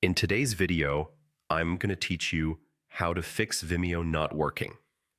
In today's video, I'm going to teach you how to fix Vimeo not working.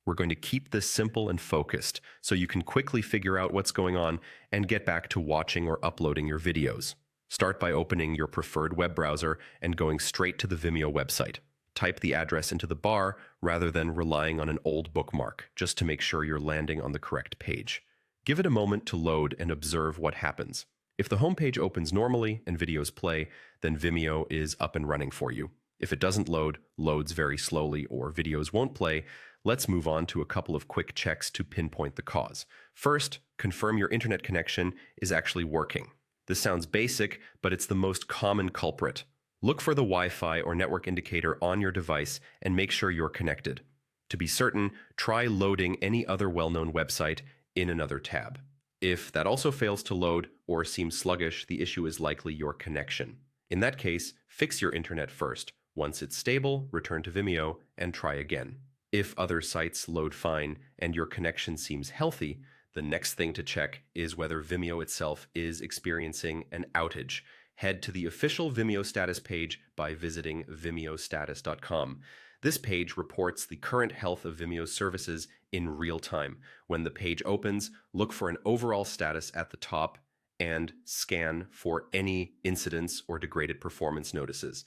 We're going to keep this simple and focused so you can quickly figure out what's going on and get back to watching or uploading your videos. Start by opening your preferred web browser and going straight to the Vimeo website. Type the address into the bar rather than relying on an old bookmark, just to make sure you're landing on the correct page. Give it a moment to load and observe what happens. If the homepage opens normally and videos play, then Vimeo is up and running for you. If it doesn't load, loads very slowly, or videos won't play, let's move on to a couple of quick checks to pinpoint the cause. First, confirm your internet connection is actually working. This sounds basic, but it's the most common culprit. Look for the Wi-Fi or network indicator on your device and make sure you're connected. To be certain, try loading any other well-known website in another tab. If that also fails to load or seems sluggish, the issue is likely your connection. In that case, fix your internet first. Once it's stable, return to Vimeo and try again. If other sites load fine and your connection seems healthy, the next thing to check is whether Vimeo itself is experiencing an outage. Head to the official Vimeo status page by visiting VimeoStatus.com. This page reports the current health of Vimeo's services in real time. When the page opens, look for an overall status at the top and scan for any incidents or degraded performance notices.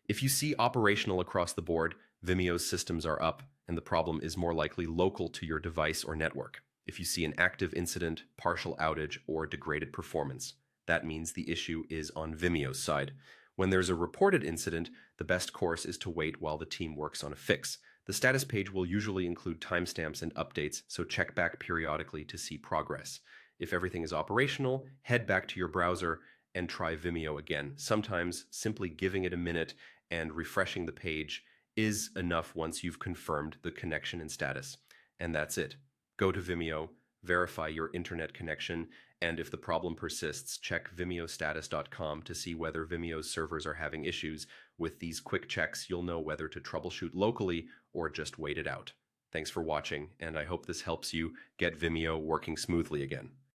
If you see operational across the board, Vimeo's systems are up and the problem is more likely local to your device or network. If you see an active incident, partial outage, or degraded performance, that means the issue is on Vimeo's side. When there's a reported incident, the best course is to wait while the team works on a fix. The status page will usually include timestamps and updates, so check back periodically to see progress. If everything is operational, head back to your browser and try Vimeo again. Sometimes simply giving it a minute and refreshing the page is enough once you've confirmed the connection and status. And that's it. Go to Vimeo, verify your internet connection, and if the problem persists, check VimeoStatus.com to see whether Vimeo's servers are having issues. With these quick checks, you'll know whether to troubleshoot locally or just wait it out. Thanks for watching, and I hope this helps you get Vimeo working smoothly again.